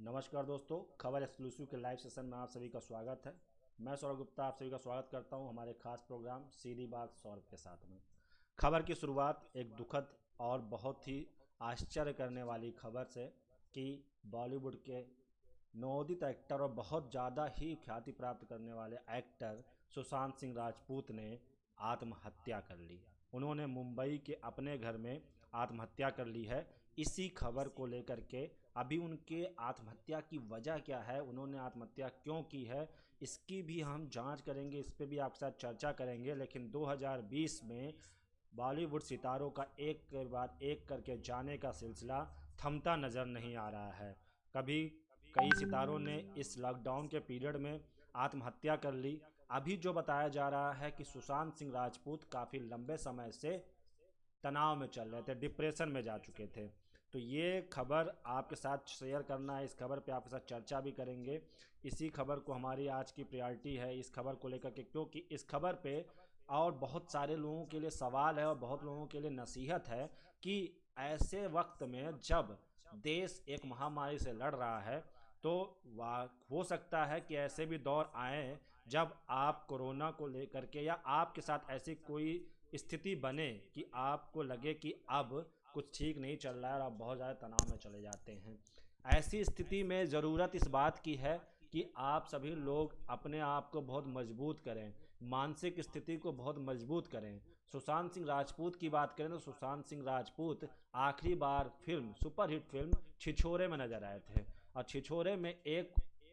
नमस्कार दोस्तों, खबर एक्सक्लूसिव के लाइव सेशन में आप सभी का स्वागत है। मैं सौरभ गुप्ता आप सभी का स्वागत करता हूं हमारे खास प्रोग्राम सीधी बात सौरभ के साथ में। खबर की शुरुआत एक दुखद और बहुत ही आश्चर्य करने वाली खबर से कि बॉलीवुड के नवोदित एक्टर और बहुत ज़्यादा ही ख्याति प्राप्त करने वाले एक्टर सुशांत सिंह राजपूत ने आत्महत्या कर ली। उन्होंने मुंबई के अपने घर में आत्महत्या कर ली है। इसी खबर को लेकर के अभी उनके आत्महत्या की वजह क्या है, उन्होंने आत्महत्या क्यों की है, इसकी भी हम जांच करेंगे, इस पर भी आपके साथ चर्चा करेंगे। लेकिन 2020 में बॉलीवुड सितारों का एक के बाद एक करके जाने का सिलसिला थमता नज़र नहीं आ रहा है। कभी कई सितारों ने इस लॉकडाउन के पीरियड में आत्महत्या कर ली। अभी जो बताया जा रहा है कि सुशांत सिंह राजपूत काफ़ी लंबे समय से तनाव में चल रहे थे, डिप्रेशन में जा चुके थे। तो ये खबर आपके साथ शेयर करना है, इस खबर पे आपके साथ चर्चा भी करेंगे। इसी खबर को हमारी आज की प्रायोरिटी है, इस खबर को लेकर के, क्योंकि इस खबर पे और बहुत सारे लोगों के लिए सवाल है और बहुत लोगों के लिए नसीहत है कि ऐसे वक्त में जब देश एक महामारी से लड़ रहा है, तो हो सकता है कि ऐसे भी दौर आए जब आप कोरोना को लेकर के या आपके साथ ऐसी कोई स्थिति बने कि आपको लगे कि अब कुछ ठीक नहीं चल रहा है और आप बहुत ज़्यादा तनाव में चले जाते हैं। ऐसी स्थिति में ज़रूरत इस बात की है कि आप सभी लोग अपने आप को बहुत मजबूत करें, मानसिक स्थिति को बहुत मजबूत करें। सुशांत सिंह राजपूत की बात करें तो सुशांत सिंह राजपूत आखिरी बार फिल्म सुपरहिट फिल्म छिछोरे में नजर आए थे। और छिछोरे में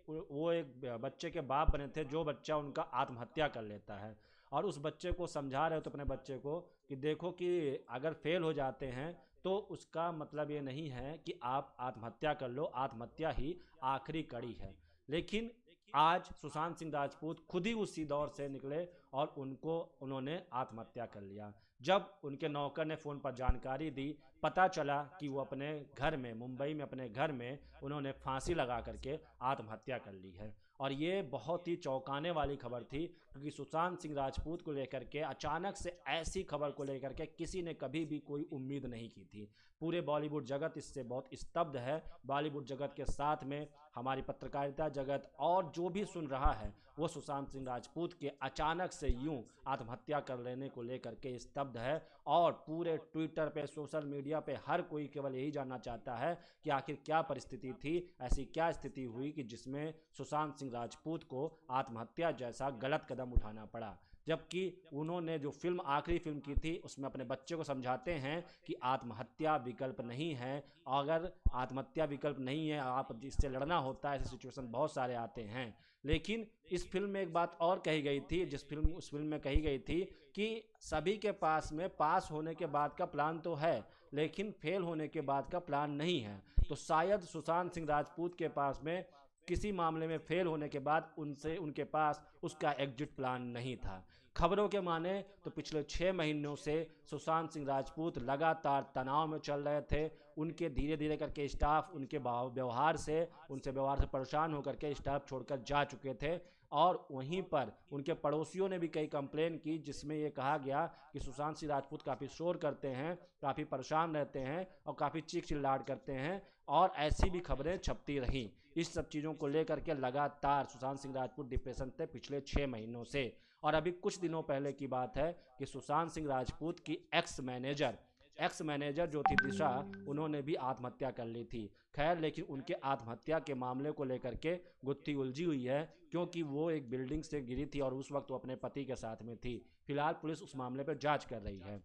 वो एक बच्चे के बाप बने थे, जो बच्चा उनका आत्महत्या कर लेता है और उस बच्चे को समझा रहे हो तो अपने बच्चे को कि देखो कि अगर फेल हो जाते हैं तो उसका मतलब ये नहीं है कि आप आत्महत्या कर लो, आत्महत्या ही आखिरी कड़ी है। लेकिन आज सुशांत सिंह राजपूत खुद ही उसी दौर से निकले और उन्होंने आत्महत्या कर लिया। जब उनके नौकर ने फ़ोन पर जानकारी दी, पता चला कि वो अपने घर में, मुंबई में अपने घर में उन्होंने फांसी लगा करके आत्महत्या कर ली है। और ये बहुत ही चौंकाने वाली खबर थी, क्योंकि सुशांत सिंह राजपूत को लेकर के अचानक से ऐसी खबर को लेकर के किसी ने कभी भी कोई उम्मीद नहीं की थी। पूरे बॉलीवुड जगत इससे बहुत स्तब्ध है। बॉलीवुड जगत के साथ में हमारी पत्रकारिता जगत और जो भी सुन रहा है वो सुशांत सिंह राजपूत के अचानक से यूं आत्महत्या कर लेने को लेकर के स्तब्ध है। और पूरे ट्विटर पे, सोशल मीडिया पे हर कोई केवल यही जानना चाहता है कि आखिर क्या परिस्थिति थी, ऐसी क्या स्थिति हुई कि जिसमें सुशांत सिंह राजपूत को आत्महत्या जैसा गलत कदम उठाना पड़ा। जबकि उन्होंने जो फिल्म आखिरी फिल्म की थी उसमें अपने बच्चे को समझाते हैं कि आत्महत्या विकल्प नहीं है। अगर आत्महत्या विकल्प नहीं है, आप जिससे लड़ना होता है, ऐसे सिचुएशन बहुत सारे आते हैं। लेकिन इस फिल्म में एक बात और कही गई थी, उस फिल्म में कही गई थी कि सभी के पास में पास होने के बाद का प्लान तो है, लेकिन फेल होने के बाद का प्लान नहीं है। तो शायद सुशांत सिंह राजपूत के पास में किसी मामले में फेल होने के बाद उनके पास उसका एग्जिट प्लान नहीं था। खबरों के माने तो पिछले 6 महीनों से सुशांत सिंह राजपूत लगातार तनाव में चल रहे थे। उनके धीरे धीरे करके स्टाफ उनके उनसे व्यवहार से परेशान होकर के स्टाफ छोड़कर जा चुके थे। और वहीं पर उनके पड़ोसियों ने भी कई कंप्लेन की, जिसमें ये कहा गया कि सुशांत सिंह राजपूत काफ़ी शोर करते हैं, काफ़ी परेशान रहते हैं और काफ़ी चीख चिल्लाहट करते हैं। और ऐसी भी खबरें छपती रहीं। इस सब चीज़ों को लेकर के लगातार सुशांत सिंह राजपूत डिप्रेशन थे पिछले 6 महीनों से। और अभी कुछ दिनों पहले की बात है कि सुशांत सिंह राजपूत की एक्स मैनेजर जो थी दिशा, उन्होंने भी आत्महत्या कर ली थी। खैर, लेकिन उनके आत्महत्या के मामले को लेकर के गुत्थी उलझी हुई है, क्योंकि वो एक बिल्डिंग से गिरी थी और उस वक्त वो अपने पति के साथ में थी। फिलहाल पुलिस उस मामले पर जांच कर रही है।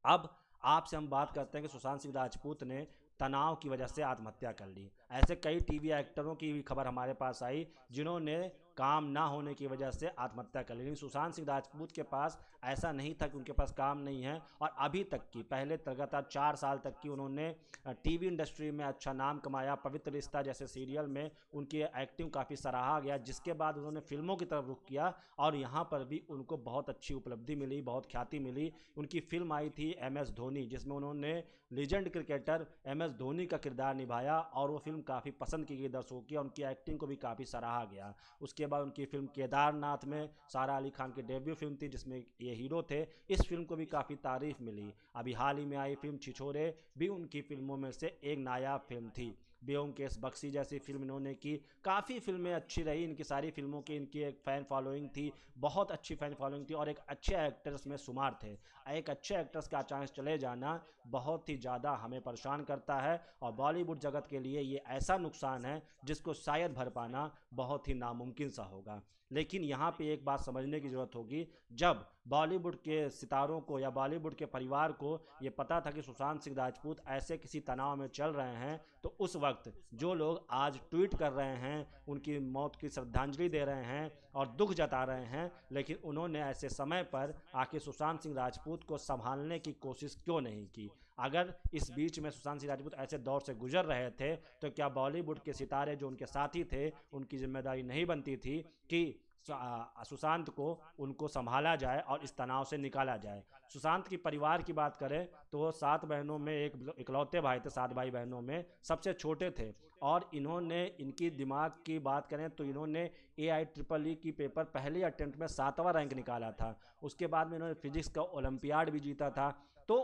अब आपसे हम बात करते हैं कि सुशांत सिंह राजपूत ने तनाव की वजह से आत्महत्या कर ली। ऐसे कई टीवी एक्टरों की भी खबर हमारे पास आई जिन्होंने काम ना होने की वजह से आत्महत्या कर ली। लेकिन सुशांत सिंह राजपूत के पास ऐसा नहीं था कि उनके पास काम नहीं है। और अभी तक की, पहले लगातार 4 साल तक की उन्होंने टीवी इंडस्ट्री में अच्छा नाम कमाया। पवित्र रिश्ता जैसे सीरियल में उनकी एक्टिंग काफ़ी सराहा गया, जिसके बाद उन्होंने फिल्मों की तरफ रुख किया और यहाँ पर भी उनको बहुत अच्छी उपलब्धि मिली, बहुत ख्याति मिली। उनकी फिल्म आई थी MS धोनी, जिसमें उन्होंने लीजेंड क्रिकेटर MS धोनी का किरदार निभाया और वो फिल्म काफ़ी पसंद की गई दर्शकों की और उनकी एक्टिंग को भी काफ़ी सराहा गया। उसके बाद उनकी फिल्म केदारनाथ में सारा अली खान की डेब्यू फिल्म थी, जिसमें ये हीरो थे। इस फिल्म को भी काफ़ी तारीफ मिली। अभी हाल ही में आई फिल्म छिछोरे भी उनकी फिल्मों में से एक नायाब फिल्म थी। ब्योमकेश बख्शी जैसी फिल्म इन्होंने की, काफ़ी फिल्में अच्छी रही इनकी, सारी फिल्मों की इनकी एक फ़ैन फॉलोइंग थी, बहुत अच्छी फ़ैन फॉलोइंग थी, और एक अच्छे एक्टर्स में शुमार थे। एक अच्छे एक्टर्स का अचानक चले जाना बहुत ही ज़्यादा हमें परेशान करता है, और बॉलीवुड जगत के लिए ये ऐसा नुकसान है जिसको शायद भर पाना बहुत ही नामुमकिन सा होगा। लेकिन यहाँ पे एक बात समझने की ज़रूरत होगी, जब बॉलीवुड के सितारों को या बॉलीवुड के परिवार को ये पता था कि सुशांत सिंह राजपूत ऐसे किसी तनाव में चल रहे हैं, तो उस वक्त जो लोग आज ट्वीट कर रहे हैं, उनकी मौत की श्रद्धांजलि दे रहे हैं और दुख जता रहे हैं, लेकिन उन्होंने ऐसे समय पर आके सुशांत सिंह राजपूत को संभालने की कोशिश क्यों नहीं की? अगर इस बीच में सुशांत सिंह राजपूत ऐसे दौर से गुजर रहे थे, तो क्या बॉलीवुड के सितारे जो उनके साथी थे, उनकी जिम्मेदारी नहीं बनती थी कि सुशांत को उनको संभाला जाए और इस तनाव से निकाला जाए? सुशांत की परिवार की बात करें तो वो 7 बहनों में एक इकलौते भाई थे, 7 भाई बहनों में सबसे छोटे थे, और इन्होंने, इनकी दिमाग की बात करें तो इन्होंने AIEEE की पेपर पहले अटेम्प्ट में 7वां रैंक निकाला था। उसके बाद में इन्होंने फिजिक्स का ओलंपियाड भी जीता था। तो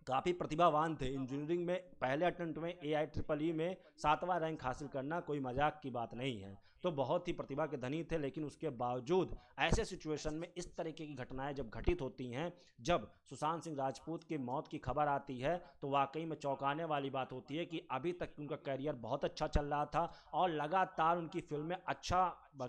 काफ़ी प्रतिभावान थे। इंजीनियरिंग में पहले अटेम्प्ट में AIEEE में 7वां रैंक हासिल करना कोई मजाक की बात नहीं है। तो बहुत ही प्रतिभा के धनी थे, लेकिन उसके बावजूद ऐसे सिचुएशन में इस तरीके की घटनाएं जब घटित होती हैं, जब सुशांत सिंह राजपूत की मौत की खबर आती है, तो वाकई में चौंकाने वाली बात होती है कि अभी तक उनका करियर बहुत अच्छा चल रहा था और लगातार उनकी फिल्में अच्छा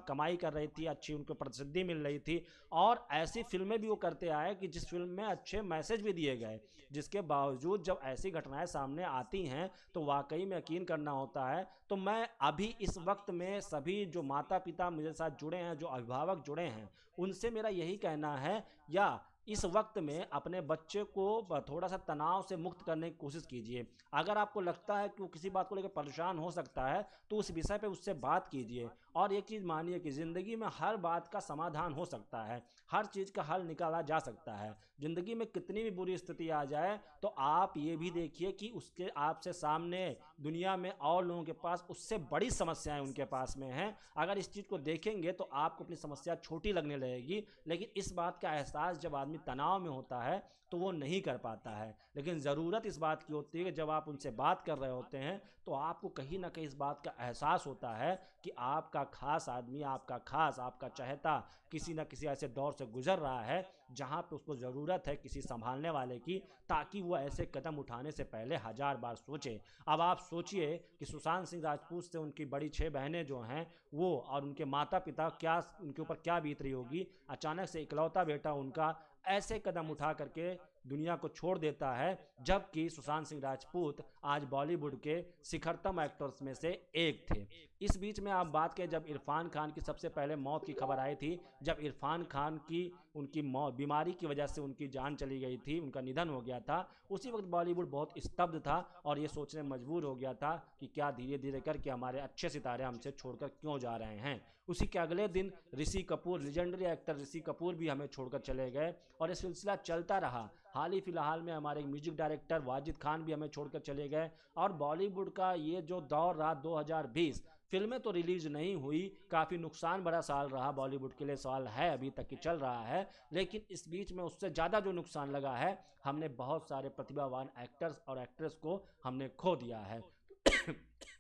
कमाई कर रही थी, अच्छी उनको प्रसिद्धि मिल रही थी, और ऐसी फिल्में भी वो करते आए कि जिस फिल्म में अच्छे मैसेज भी दिए गए। जिसके बावजूद जब ऐसी घटनाएं सामने आती हैं तो वाकई में यकीन करना होता है। तो मैं अभी इस वक्त में सभी जो माता पिता मेरे साथ जुड़े हैं, जो अभिभावक जुड़े हैं, उनसे मेरा यही कहना है, या इस वक्त में अपने बच्चे को थोड़ा सा तनाव से मुक्त करने की कोशिश कीजिए। अगर आपको लगता है कि वो किसी बात को लेकर परेशान हो सकता है, तो उस विषय पे उससे बात कीजिए। और एक चीज़ मानिए कि ज़िंदगी में हर बात का समाधान हो सकता है, हर चीज़ का हल निकाला जा सकता है। ज़िंदगी में कितनी भी बुरी स्थिति आ जाए, तो आप ये भी देखिए कि उसके आपसे सामने दुनिया में और लोगों के पास उससे बड़ी समस्याएं उनके पास में हैं। अगर इस चीज़ को देखेंगे तो आपको अपनी समस्या छोटी लगने लगेगी, लेकिन इस बात का एहसास जब आदमी तनाव में होता है तो वो नहीं कर पाता है। लेकिन ज़रूरत इस बात की होती है कि जब आप उनसे बात कर रहे होते हैं, तो आपको कहीं ना कहीं इस बात का एहसास होता है कि आपका खास आदमी, आपका खास, आपका चहेता किसी न किसी ऐसे दौर से गुजर रहा है जहाँ पे उसको ज़रूरत है किसी संभालने वाले की, ताकि वो ऐसे कदम उठाने से पहले 1000 बार सोचे। अब आप सोचिए कि सुशांत सिंह राजपूत से उनकी बड़ी 6 बहनें जो हैं वो, और उनके माता पिता, क्या उनके ऊपर क्या बीत रही होगी। अचानक से इकलौता बेटा उनका ऐसे कदम उठा करके दुनिया को छोड़ देता है, जबकि सुशांत सिंह राजपूत आज बॉलीवुड के शिखरतम एक्टर्स में से एक थे। इस बीच में आप बात करें, जब इरफान खान की सबसे पहले मौत की खबर आई थी, जब इरफान खान की उनकी बीमारी की वजह से उनकी जान चली गई थी, उनका निधन हो गया था, उसी वक्त बॉलीवुड बहुत स्तब्ध था और ये सोचने मजबूर हो गया था कि क्या धीरे धीरे करके हमारे अच्छे सितारे हमसे छोड़कर क्यों जा रहे हैं। उसी के अगले दिन ऋषि कपूर, लेजेंडरी एक्टर ऋषि कपूर भी हमें छोड़कर चले गए, और ये सिलसिला चलता रहा। हाल ही फिलहाल में हमारे म्यूजिक डायरेक्टर वाजिद खान भी हमें छोड़कर चले गए, और बॉलीवुड का ये जो दौर रहा 2020, फिल्में तो रिलीज नहीं हुई, काफ़ी नुकसान भरा साल रहा बॉलीवुड के लिए, साल है अभी तक की चल रहा है, लेकिन इस बीच में उससे ज़्यादा जो नुकसान लगा है, हमने बहुत सारे प्रतिभावान एक्टर्स और एक्ट्रेस को हमने खो दिया है।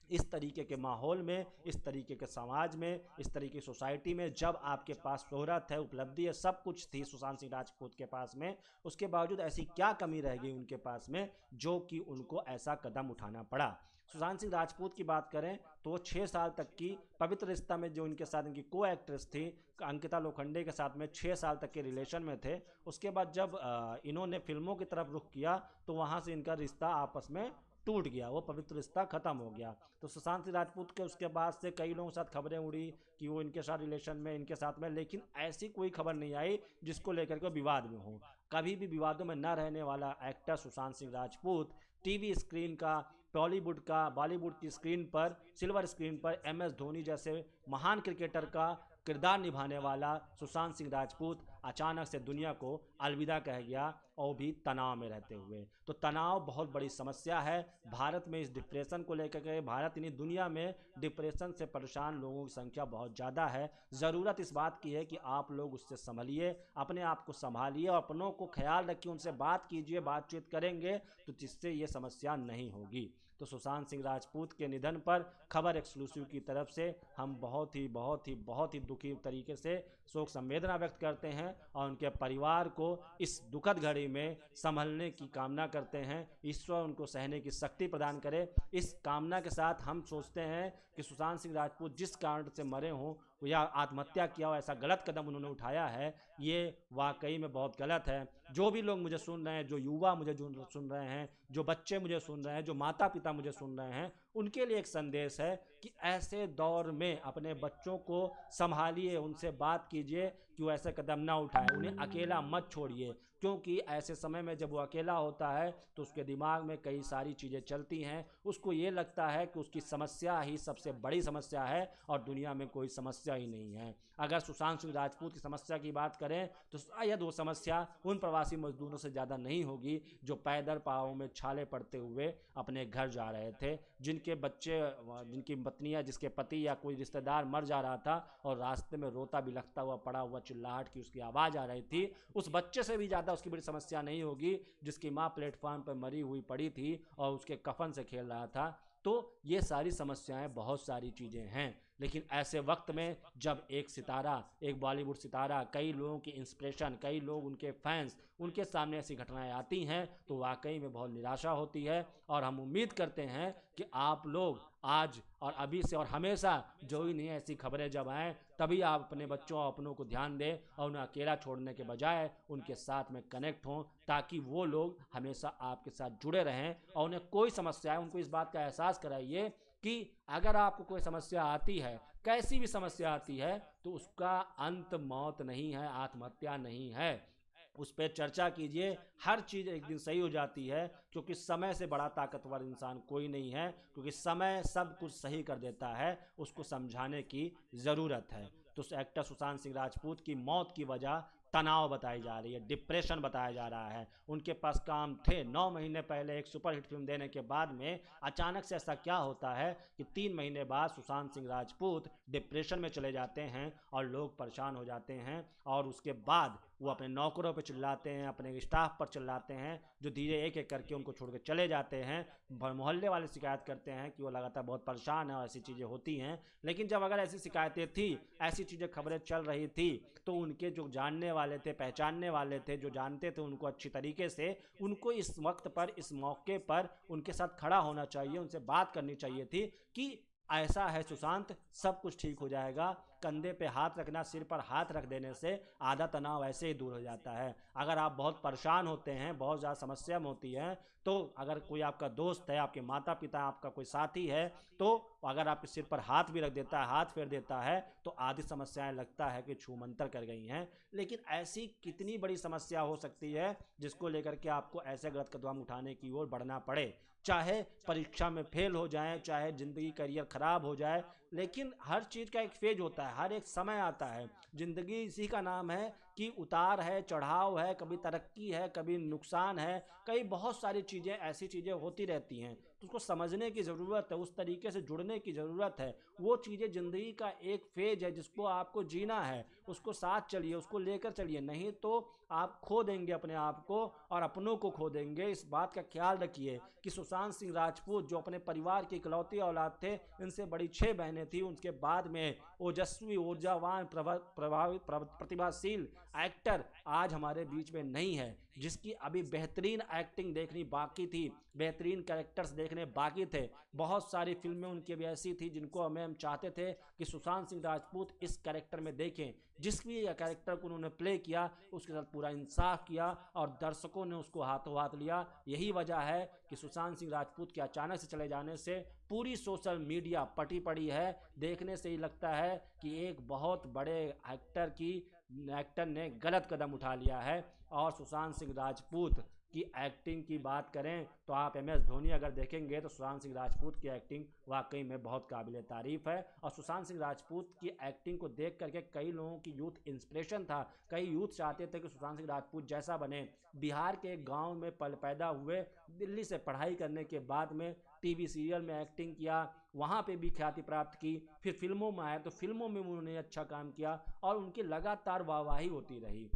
इस तरीके के माहौल में, इस तरीके के समाज में, इस तरीके की सोसाइटी में, जब आपके पास शोहरत है, उपलब्धि है, सब कुछ थी सुशांत सिंह राजपूत के पास में, उसके बावजूद ऐसी क्या कमी रह गई उनके पास में जो कि उनको ऐसा कदम उठाना पड़ा। सुशांत सिंह राजपूत की बात करें तो 6 साल तक की पवित्र रिश्ता में जो इनके साथ इनकी को एक्ट्रेस थी अंकिता लोखंडे के साथ में 6 साल तक के रिलेशन में थे। उसके बाद जब इन्होंने फिल्मों की तरफ रुख किया, तो वहाँ से इनका रिश्ता आपस में टूट गया, वो पवित्र रिश्ता खत्म हो गया। तो सुशांत सिंह राजपूत के उसके बाद से कई लोगों के साथ खबरें उड़ी कि वो इनके साथ रिलेशन में, इनके साथ में, लेकिन ऐसी कोई खबर नहीं आई जिसको लेकर के विवाद में हो। कभी भी विवादों में न रहने वाला actor Sushant Singh Rajput TV screen का, टॉलीवुड का, बॉलीवुड की स्क्रीन पर, सिल्वर स्क्रीन पर MS धोनी जैसे महान क्रिकेटर का किरदार निभाने वाला सुशांत सिंह राजपूत अचानक से दुनिया को अलविदा कह गया, और भी तनाव में रहते हुए। तो तनाव बहुत बड़ी समस्या है भारत में। इस डिप्रेशन को लेकर के भारत नहीं, दुनिया में डिप्रेशन से परेशान लोगों की संख्या बहुत ज़्यादा है। ज़रूरत इस बात की है कि आप लोग उससे संभलिए, अपने आप को संभालिए और अपनों को ख्याल रखिए, उनसे बात कीजिए, बातचीत करेंगे तो जिससे ये समस्या नहीं होगी। तो सुशांत सिंह राजपूत के निधन पर खबर एक्सक्लूसिव की तरफ से हम बहुत ही दुखी तरीके से शोक संवेदना व्यक्त करते हैं और उनके परिवार को इस दुखद घड़ी में संभलने की कामना करते हैं। ईश्वर उनको सहने की शक्ति प्रदान करे। इस कामना के साथ हम सोचते हैं कि सुशांत सिंह राजपूत जिस कारण से मरे हों या आत्महत्या किया हो, ऐसा गलत कदम उन्होंने उठाया है, ये वाकई में बहुत गलत है। जो भी लोग मुझे सुन रहे हैं, जो युवा मुझे सुन रहे हैं, जो बच्चे मुझे सुन रहे हैं, जो माता पिता मुझे सुन रहे हैं, उनके लिए एक संदेश है कि ऐसे दौर में अपने बच्चों को संभालिए, उनसे बात कीजिए कि वो ऐसे कदम ना उठाएं, उन्हें अकेला मत छोड़िए, क्योंकि ऐसे समय में जब वो अकेला होता है तो उसके दिमाग में कई सारी चीज़ें चलती हैं। उसको ये लगता है कि उसकी समस्या ही सबसे बड़ी समस्या है और दुनिया में कोई समस्या ही नहीं है। अगर सुशांत सिंह राजपूत की समस्या की बात करें तो शायद वो समस्या उन प्रवासी मजदूरों से ज़्यादा नहीं होगी जो पैदल पाँव में छाले पड़ते हुए अपने घर जा रहे थे, जिनके बच्चे, जिनकी पत्नियां, जिसके पति या कोई रिश्तेदार मर जा रहा था और रास्ते में रोता बिलखता हुआ पड़ा हुआ, चिल्लाहट की उसकी आवाज़ आ रही थी। उस बच्चे से भी ज़्यादा उसकी बड़ी समस्या नहीं होगी जिसकी माँ प्लेटफॉर्म पर मरी हुई पड़ी थी और उसके कफन से खेल रहा था। तो ये सारी समस्याएं, बहुत सारी चीज़ें हैं, लेकिन ऐसे वक्त में जब एक सितारा, एक बॉलीवुड सितारा, कई लोगों की इंस्पिरेशन, कई लोग उनके फैंस, उनके सामने ऐसी घटनाएं आती हैं तो वाकई में बहुत निराशा होती है। और हम उम्मीद करते हैं कि आप लोग आज और अभी से और हमेशा जो ही नहीं ऐसी खबरें जब आएँ तभी आप अपने बच्चों और अपनों को ध्यान दें और उन्हें अकेला छोड़ने के बजाय उनके साथ में कनेक्ट हों, ताकि वो लोग हमेशा आपके साथ जुड़े रहें। और उन्हें कोई समस्या है, उनको इस बात का एहसास कराइए कि अगर आपको कोई समस्या आती है, कैसी भी समस्या आती है, तो उसका अंत मौत नहीं है, आत्महत्या नहीं है। उस पर चर्चा कीजिए, हर चीज़ एक दिन सही हो जाती है, क्योंकि समय से बड़ा ताकतवर इंसान कोई नहीं है, क्योंकि समय सब कुछ सही कर देता है, उसको समझाने की ज़रूरत है। तो एक्टर सुशांत सिंह राजपूत की मौत की वजह तनाव बताई जा रही है, डिप्रेशन बताया जा रहा है। उनके पास काम थे, 9 महीने पहले एक सुपरहिट फिल्म देने के बाद में अचानक से ऐसा क्या होता है कि 3 महीने बाद सुशांत सिंह राजपूत डिप्रेशन में चले जाते हैं और लोग परेशान हो जाते हैं और उसके बाद वो अपने नौकरों पर चिल्लाते हैं, अपने स्टाफ पर चिल्लाते हैं, जो धीरे एक एक करके उनको छोड़ के चले जाते हैं। मोहल्ले वाले शिकायत करते हैं कि वो लगातार बहुत परेशान है और ऐसी चीज़ें होती हैं। लेकिन जब अगर ऐसी शिकायतें थी, ऐसी चीज़ें खबरें चल रही थी, तो उनके जो जानने वाले थे, पहचानने वाले थे, जो जानते थे उनको अच्छी तरीके से, उनको इस वक्त पर, इस मौके पर उनके साथ खड़ा होना चाहिए, उनसे बात करनी चाहिए थी कि ऐसा है सुशांत, सब कुछ ठीक हो जाएगा। कंधे पे हाथ रखना, सिर पर हाथ रख देने से आधा तनाव ऐसे ही दूर हो जाता है। अगर आप बहुत परेशान होते हैं, बहुत ज़्यादा समस्या में होती हैं, तो अगर कोई आपका दोस्त है, आपके माता पिता, आपका कोई साथी है, तो अगर आपके सिर पर हाथ भी रख देता है, हाथ फेर देता है, तो आधी समस्याएं लगता है कि छूमंतर कर गई हैं। लेकिन ऐसी कितनी बड़ी समस्या हो सकती है जिसको लेकर के आपको ऐसे गलत कदम उठाने की ओर बढ़ना पड़े, चाहे परीक्षा में फेल हो जाए, चाहे ज़िंदगी करियर ख़राब हो जाए। लेकिन हर चीज़ का एक फेज होता है, हर एक समय आता है। ज़िंदगी इसी का नाम है कि उतार है, चढ़ाव है, कभी तरक्की है, कभी नुकसान है, कई बहुत सारी चीज़ें, ऐसी चीज़ें होती रहती हैं। तो उसको समझने की ज़रूरत है, उस तरीके से जुड़ने की ज़रूरत है। वो चीज़ें ज़िंदगी का एक फेज है जिसको आपको जीना है, उसको साथ चलिए, उसको लेकर चलिए, नहीं तो आप खो देंगे अपने आप को और अपनों को खो देंगे। इस बात का ख्याल रखिए कि सुशांत सिंह राजपूत जो अपने परिवार की इकलौती औलाद थे, इनसे बड़ी 6 बहनें थी, उनके बाद में ओजस्वी, ऊर्जावान, प्रतिभाशील एक्टर आज हमारे बीच में नहीं है, जिसकी अभी बेहतरीन एक्टिंग देखनी बाकी थी, बेहतरीन कैरेक्टर्स देखने बाकी थे। बहुत सारी फिल्में उनकी भी ऐसी थी जिनको हम चाहते थे कि सुशांत सिंह राजपूत इस कैरेक्टर में देखें। जिस भी कैरेक्टर को उन्होंने प्ले किया उसके साथ पूरा इंसाफ किया और दर्शकों ने उसको हाथों हाथ लिया। यही वजह है कि सुशांत सिंह राजपूत के अचानक से चले जाने से पूरी सोशल मीडिया पटी पड़ी है। देखने से ही लगता है कि एक बहुत बड़े एक्टर ने गलत कदम उठा लिया है। और सुशांत सिंह राजपूत की एक्टिंग की बात करें तो आप MS धोनी अगर देखेंगे तो सुशांत सिंह राजपूत की एक्टिंग वाकई में बहुत काबिल तारीफ़ है। और सुशांत सिंह राजपूत की एक्टिंग को देख करके कई लोगों की यूथ इंस्पिरेशन था, कई यूथ चाहते थे कि सुशांत सिंह राजपूत जैसा बने। बिहार के एक गाँव में पैदा हुए, दिल्ली से पढ़ाई करने के बाद में TV सीरियल में एक्टिंग किया, वहाँ पे भी ख्याति प्राप्त की, फिर फिल्मों में आए तो फिल्मों में उन्होंने अच्छा काम किया और उनकी लगातार वाहवाही होती रही।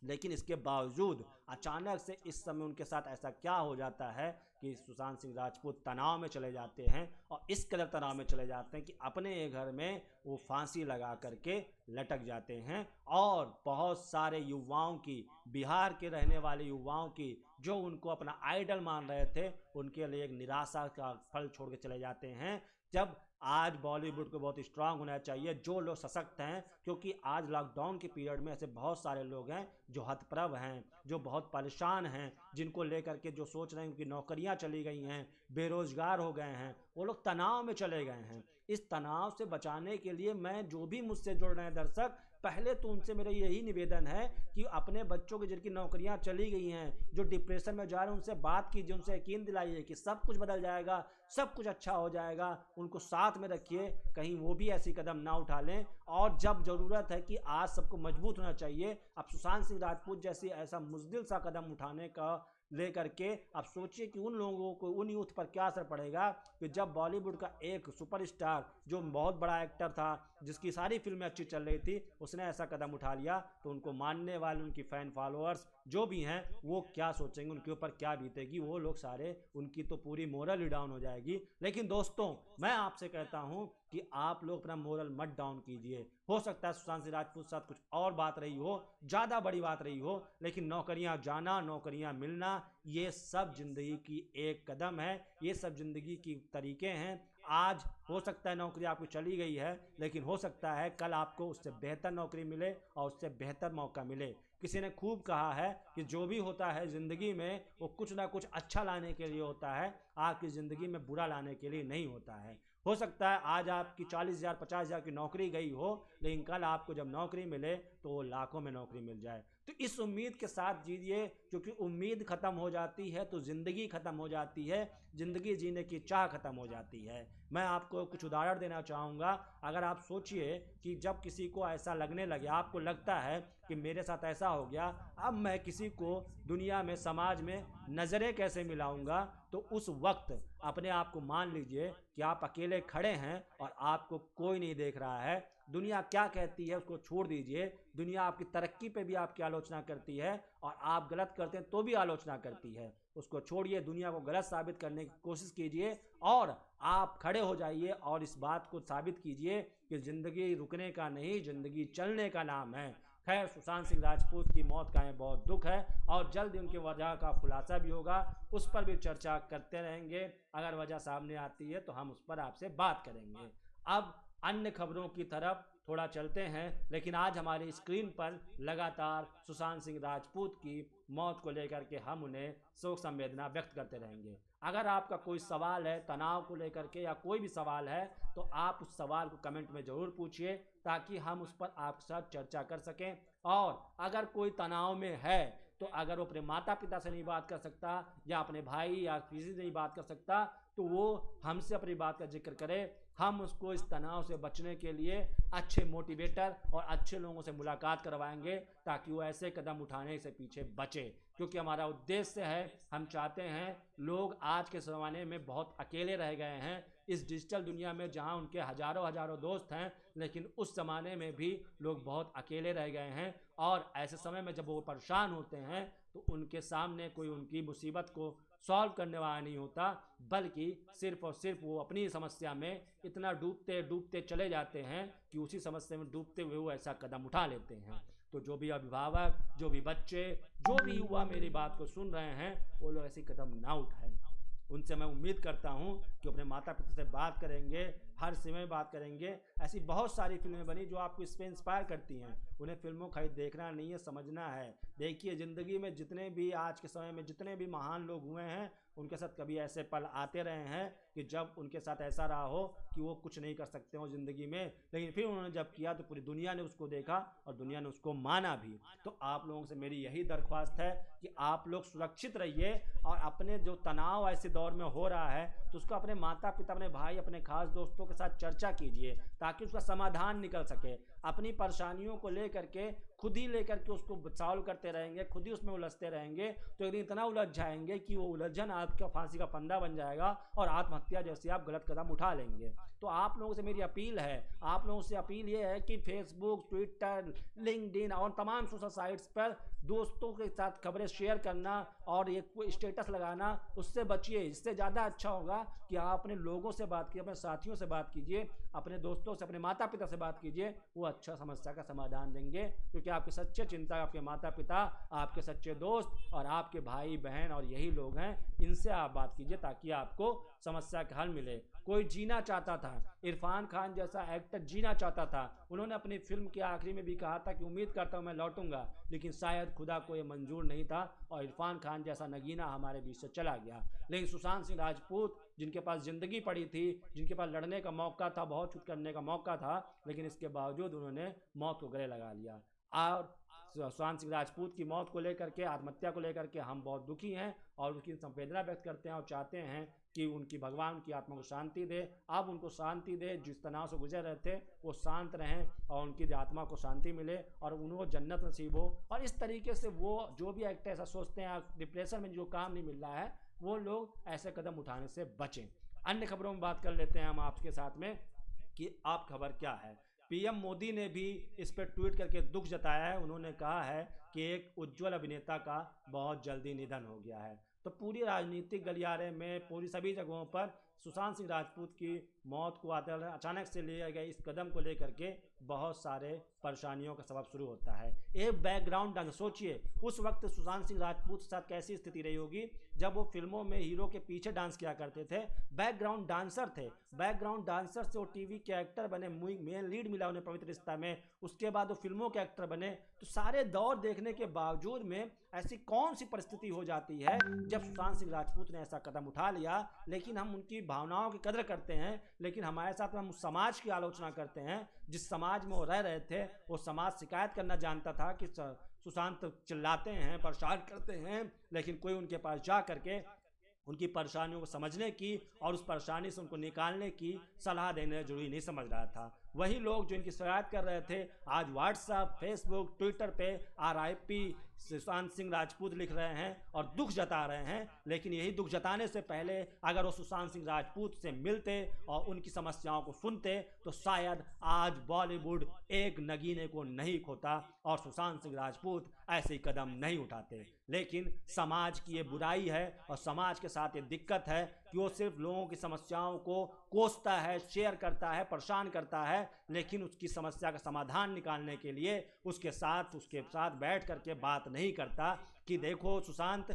लेकिन इसके बावजूद अचानक से इस समय उनके साथ ऐसा क्या हो जाता है कि सुशांत सिंह राजपूत तनाव में चले जाते हैं और इस कदर तनाव में चले जाते हैं कि अपने घर में वो फांसी लगा करके लटक जाते हैं। और बहुत सारे युवाओं की, बिहार के रहने वाले युवाओं की, जो उनको अपना आइडल मान रहे थे, उनके लिए एक निराशा का फल छोड़ के चले जाते हैं। जब आज बॉलीवुड को बहुत स्ट्रांग होना चाहिए, जो लोग सशक्त हैं, क्योंकि आज लॉकडाउन के पीरियड में ऐसे बहुत सारे लोग हैं जो हतप्रभ हैं, जो बहुत परेशान हैं, जिनको लेकर के जो सोच रहे हैं उनकी नौकरियां चली गई हैं, बेरोजगार हो गए हैं, वो लोग तनाव में चले गए हैं। इस तनाव से बचाने के लिए मैं, जो भी मुझसे जुड़ रहे हैं दर्शक, पहले तो उनसे मेरा यही निवेदन है कि अपने बच्चों की जिनकी नौकरियां चली गई हैं, जो डिप्रेशन में जा रहे हैं, उनसे बात कीजिए, उनसे यकीन दिलाइए कि सब कुछ बदल जाएगा, सब कुछ अच्छा हो जाएगा। उनको साथ में रखिए, कहीं वो भी ऐसी कदम ना उठा लें। और जब ज़रूरत है कि आज सबको मजबूत होना चाहिए, अब सुशांत सिंह राजपूत जैसी ऐसा मुश्किल सा कदम उठाने का लेकर के अब सोचिए कि उन लोगों को, उन यूथ पर क्या असर पड़ेगा कि जब बॉलीवुड का एक सुपरस्टार, जो बहुत बड़ा एक्टर था, जिसकी सारी फिल्में अच्छी चल रही थी, उसने ऐसा कदम उठा लिया, तो उनको मानने वाले, उनकी फैन फॉलोअर्स जो भी हैं, वो क्या सोचेंगे, उनके ऊपर क्या बीतेगी, वो लोग सारे, उनकी तो पूरी मोरल ही डाउन हो जाएगी। लेकिन दोस्तों, मैं आपसे कहता हूं कि आप लोग अपना मोरल मत डाउन कीजिए। हो सकता है सुशांत सिंह राजपूत के साथ कुछ और बात रही हो, ज़्यादा बड़ी बात रही हो, लेकिन नौकरियां जाना, नौकरियां मिलना, ये सब जिंदगी की एक कदम है, ये सब जिंदगी की तरीके हैं। आज हो सकता है नौकरी आपकी चली गई है, लेकिन हो सकता है कल आपको उससे बेहतर नौकरी मिले और उससे बेहतर मौका मिले। किसी ने खूब कहा है कि जो भी होता है ज़िंदगी में, वो कुछ ना कुछ अच्छा लाने के लिए होता है, आपकी ज़िंदगी में बुरा लाने के लिए नहीं होता है। हो सकता है आज आपकी 40,000 50,000 की नौकरी गई हो, लेकिन कल आपको जब नौकरी मिले तो वो लाखों में नौकरी मिल जाए। तो इस उम्मीद के साथ जीजिए, क्योंकि उम्मीद ख़त्म हो जाती है तो ज़िंदगी ख़त्म हो जाती है, ज़िंदगी जीने की चाह ख़त्म हो जाती है। मैं आपको कुछ उदाहरण देना चाहूँगा। अगर आप सोचिए कि जब किसी को ऐसा लगने लगे, आपको लगता है कि मेरे साथ ऐसा हो गया, अब मैं किसी को दुनिया में, समाज में नज़रें कैसे मिलाऊंगा, तो उस वक्त अपने आप को मान लीजिए कि आप अकेले खड़े हैं और आपको कोई नहीं देख रहा है। दुनिया क्या कहती है उसको छोड़ दीजिए। दुनिया आपकी तरक्की पे भी आपकी आलोचना करती है और आप गलत करते हैं तो भी आलोचना करती है। उसको छोड़िए, दुनिया को गलत साबित करने की कोशिश कीजिए और आप खड़े हो जाइए और इस बात को साबित कीजिए कि ज़िंदगी रुकने का नहीं, ज़िंदगी चलने का नाम है। खैर, सुशांत सिंह राजपूत की मौत का हमें बहुत दुख है और जल्द ही उनकी वजह का खुलासा भी होगा, उस पर भी चर्चा करते रहेंगे। अगर वजह सामने आती है तो हम उस पर आपसे बात करेंगे। अब अन्य खबरों की तरफ थोड़ा चलते हैं, लेकिन आज हमारी स्क्रीन पर लगातार सुशांत सिंह राजपूत की मौत को लेकर के हम उन्हें शोक संवेदना व्यक्त करते रहेंगे। अगर आपका कोई सवाल है तनाव को लेकर के या कोई भी सवाल है, तो आप उस सवाल को कमेंट में ज़रूर पूछिए, ताकि हम उस पर आपके साथ चर्चा कर सकें। और अगर कोई तनाव में है, तो अगर वो अपने माता पिता से नहीं बात कर सकता या अपने भाई या किसी से नहीं बात कर सकता, तो वो हमसे अपनी बात का जिक्र करे। हम उसको इस तनाव से बचने के लिए अच्छे मोटिवेटर और अच्छे लोगों से मुलाकात करवाएंगे, ताकि वो ऐसे कदम उठाने से पीछे बचे। क्योंकि हमारा उद्देश्य है, हम चाहते हैं, लोग आज के ज़माने में बहुत अकेले रह गए हैं इस डिजिटल दुनिया में, जहां उनके हज़ारों हज़ारों दोस्त हैं, लेकिन उस ज़माने में भी लोग बहुत अकेले रह गए हैं। और ऐसे समय में जब वो परेशान होते हैं, तो उनके सामने कोई उनकी मुसीबत को सॉल्व करने वाला नहीं होता, बल्कि सिर्फ और सिर्फ वो अपनी समस्या में इतना डूबते डूबते चले जाते हैं कि उसी समस्या में डूबते हुए वो ऐसा कदम उठा लेते हैं। तो जो भी अभिभावक, जो भी बच्चे, जो भी युवा मेरी बात को सुन रहे हैं, वो लोग ऐसी कदम ना उठाएं। उनसे मैं उम्मीद करता हूं कि अपने माता पिता से बात करेंगे, हर समय बात करेंगे। ऐसी बहुत सारी फिल्में बनी जो आपको इस पर इंस्पायर करती हैं, उन्हें फिल्मों का देखना नहीं है, समझना है। देखिए, ज़िंदगी में जितने भी आज के समय में जितने भी महान लोग हुए हैं, उनके साथ कभी ऐसे पल आते रहे हैं कि जब उनके साथ ऐसा रहा हो कि वो कुछ नहीं कर सकते हो ज़िंदगी में, लेकिन फिर उन्होंने जब किया तो पूरी दुनिया ने उसको देखा और दुनिया ने उसको माना भी। तो आप लोगों से मेरी यही दरख्वास्त है कि आप लोग सुरक्षित रहिए और अपने जो तनाव ऐसे दौर में हो रहा है, तो उसको अपने माता पिता, अपने भाई, अपने खास दोस्तों के साथ चर्चा कीजिए, ताकि उसका समाधान निकल सके। अपनी परेशानियों को लेकर के खुद ही लेकर के उसको सॉल्व करते रहेंगे, खुद ही उसमें उलझते रहेंगे, तो एक दिन इतना उलझ जाएंगे कि वो उलझन आपका फांसी का फंदा बन जाएगा और आत्महत्या जैसे आप गलत कदम उठा लेंगे। तो आप लोगों से मेरी अपील है, आप लोगों से अपील ये है कि फेसबुक, ट्विटर, लिंक्डइन और तमाम सोशल साइट्स पर दोस्तों के साथ खबरें शेयर करना और एक स्टेटस लगाना, उससे बचिए। इससे ज़्यादा अच्छा होगा कि आप अपने लोगों से बात कीजिए, अपने साथियों से बात कीजिए, अपने दोस्तों से, अपने माता पिता से बात कीजिए, वो अच्छा समस्या का समाधान देंगे। क्योंकि आपके सच्चे चिंतक आपके माता पिता, आपके सच्चे दोस्त और आपके भाई बहन और यही लोग हैं, इनसे आप बात कीजिए ताकि आपको समस्या का हल मिले। कोई जीना चाहता था, इरफान खान जैसा एक्टर जीना चाहता था, उन्होंने अपनी फिल्म के आखिरी में भी कहा था कि उम्मीद करता हूँ मैं लौटूंगा, लेकिन शायद खुदा को ये मंजूर नहीं था और इरफान खान जैसा नगीना हमारे बीच से चला गया। लेकिन सुशांत सिंह राजपूत जिनके पास ज़िंदगी पड़ी थी, जिनके पास लड़ने का मौका था, बहुत कुछ करने का मौका था, लेकिन इसके बावजूद उन्होंने मौत को गले लगा लिया। और सुशांत सिंह राजपूत की मौत को लेकर के, आत्महत्या को लेकर के हम बहुत दुखी हैं और उसकी संवेदना व्यक्त करते हैं और चाहते हैं कि उनकी भगवान उनकी आत्मा को शांति दे। अब उनको शांति दे, जिस तनाव से गुजर रहे थे वो शांत रहें और उनकी आत्मा को शांति मिले और उनको जन्नत नसीब हो। और इस तरीके से वो जो भी एक्टर ऐसा सोचते हैं, डिप्रेशन में जो काम नहीं मिल रहा है, वो लोग ऐसे कदम उठाने से बचें। अन्य खबरों में बात कर लेते हैं हम आपके साथ में कि आप खबर क्या है। पीएम मोदी ने भी इस पर ट्वीट करके दुख जताया है। उन्होंने कहा है कि एक उज्जवल अभिनेता का बहुत जल्दी निधन हो गया है। तो पूरी राजनीतिक गलियारे में, पूरी सभी जगहों पर सुशांत सिंह राजपूत की मौत को अचानक से लिए गए इस कदम को लेकर के बहुत सारे परेशानियों का सबब शुरू होता है। एक बैकग्राउंड डांस, सोचिए उस वक्त सुशांत सिंह राजपूत के साथ कैसी स्थिति रही होगी जब वो फिल्मों में हीरो के पीछे डांस किया करते थे। बैकग्राउंड डांसर थे, बैकग्राउंड डांसर से वो टीवी के एक्टर बने, मेन लीड मिला उन्हें पवित्र रिश्ता में, उसके बाद वो फिल्मों के एक्टर बने। तो सारे दौर देखने के बावजूद में ऐसी कौन सी परिस्थिति हो जाती है जब सुशांत सिंह राजपूत ने ऐसा कदम उठा लिया। लेकिन हम उनकी भावनाओं की कदर करते हैं, लेकिन हमारे साथ हम उस समाज की आलोचना करते हैं जिस समाज में वो रह रहे थे। वो समाज शिकायत करना जानता था कि सुशांत चिल्लाते हैं, परेशान करते हैं, लेकिन कोई उनके पास जा करके उनकी परेशानियों को समझने की और उस परेशानी से उनको निकालने की सलाह देने जरूरी नहीं समझ रहा था। वही लोग जो इनकी शिकायत कर रहे थे आज व्हाट्सएप, फेसबुक, ट्विटर पे RIP सुशांत सिंह राजपूत लिख रहे हैं और दुख जता रहे हैं। लेकिन यही दुख जताने से पहले अगर वो सुशांत सिंह राजपूत से मिलते और उनकी समस्याओं को सुनते तो शायद आज बॉलीवुड एक नगीने को नहीं खोता और सुशांत सिंह राजपूत ऐसे कदम नहीं उठाते। लेकिन समाज की ये बुराई है और समाज के साथ ये दिक्कत है कि वो सिर्फ लोगों की समस्याओं को कोसता है, शेयर करता है, परेशान करता है, लेकिन उसकी समस्या का समाधान निकालने के लिए उसके साथ बैठ करके बात नहीं करता कि देखो सुशांत,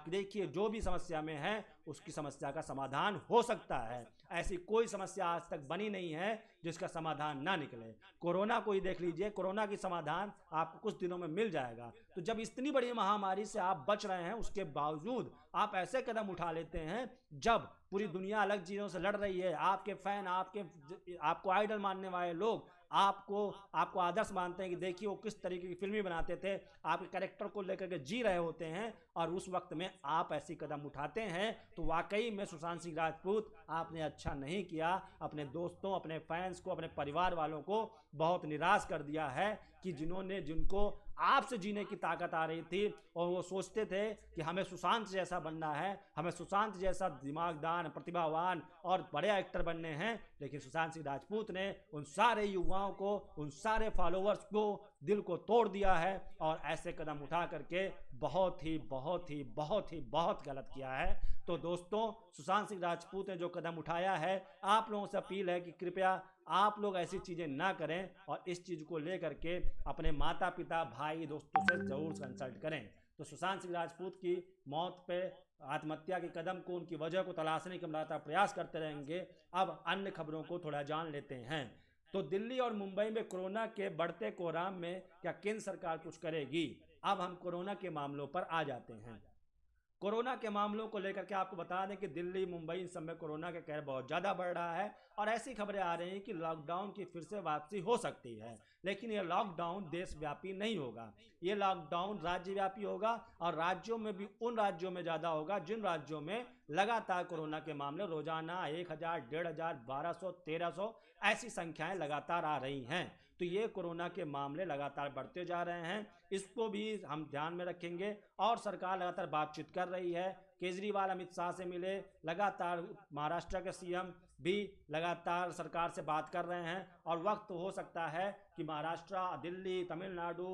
देखिए जो भी समस्या में है उसकी समस्या का समाधान हो सकता है। ऐसी कोई समस्या आज तक बनी नहीं है जिसका समाधान ना निकले। कोरोना को ही देख लीजिए, कोरोना की समाधान आपको कुछ दिनों में मिल जाएगा। तो जब इतनी बड़ी महामारी से आप बच रहे हैं उसके बावजूद आप ऐसे कदम उठा लेते हैं जब पूरी दुनिया अलग चीज़ों से लड़ रही है, आपके फैन, आपको आइडल मानने वाले लोग आपको आदर्श मानते हैं कि देखिए वो किस तरीके की फिल्में बनाते थे, आपके कैरेक्टर को लेकर के जी रहे होते हैं, और उस वक्त में आप ऐसी कदम उठाते हैं तो वाकई में सुशांत सिंह राजपूत आपने अच्छा नहीं किया। अपने दोस्तों, अपने फैंस को, अपने परिवार वालों को बहुत निराश कर दिया है कि जिनको आपसे जीने की ताकत आ रही थी और वो सोचते थे कि हमें सुशांत जैसा बनना है, हमें सुशांत जैसा दिमागदान, प्रतिभावान और बड़े एक्टर बनने हैं। लेकिन सुशांत सिंह राजपूत ने उन सारे युवाओं को, उन सारे फॉलोअर्स को दिल को तोड़ दिया है और ऐसे कदम उठा करके बहुत गलत किया है। तो दोस्तों, सुशांत सिंह राजपूत ने जो कदम उठाया है, आप लोगों से अपील है कि कृपया आप लोग ऐसी चीज़ें ना करें और इस चीज़ को लेकर के अपने माता पिता, भाई, दोस्तों से ज़रूर कंसल्ट करें। तो सुशांत सिंह राजपूत की मौत पे, आत्महत्या के कदम को, उनकी वजह को तलाशने के लगातार प्रयास करते रहेंगे। अब अन्य खबरों को थोड़ा जान लेते हैं। तो दिल्ली और मुंबई में कोरोना के बढ़ते कोहराम में क्या केंद्र सरकार कुछ करेगी? अब हम कोरोना के मामलों पर आ जाते हैं। कोरोना के मामलों को लेकर के आपको बता दें कि दिल्ली, मुंबई, इन सब में कोरोना का कहर बहुत ज़्यादा बढ़ रहा है और ऐसी खबरें आ रही हैं कि लॉकडाउन की फिर से वापसी हो सकती है। लेकिन ये लॉकडाउन देशव्यापी नहीं होगा, ये लॉकडाउन राज्यव्यापी होगा और राज्यों में भी उन राज्यों में ज़्यादा होगा जिन राज्यों में लगातार कोरोना के मामले रोजाना 1000, 1500, 1200, 1300 ऐसी संख्याएं लगातार आ रही हैं। तो ये कोरोना के मामले लगातार बढ़ते जा रहे हैं, इसको भी हम ध्यान में रखेंगे। और सरकार लगातार बातचीत कर रही है, केजरीवाल अमित शाह से मिले, लगातार महाराष्ट्र के सीएम भी लगातार सरकार से बात कर रहे हैं। और वक्त हो सकता है कि महाराष्ट्र, दिल्ली, तमिलनाडु,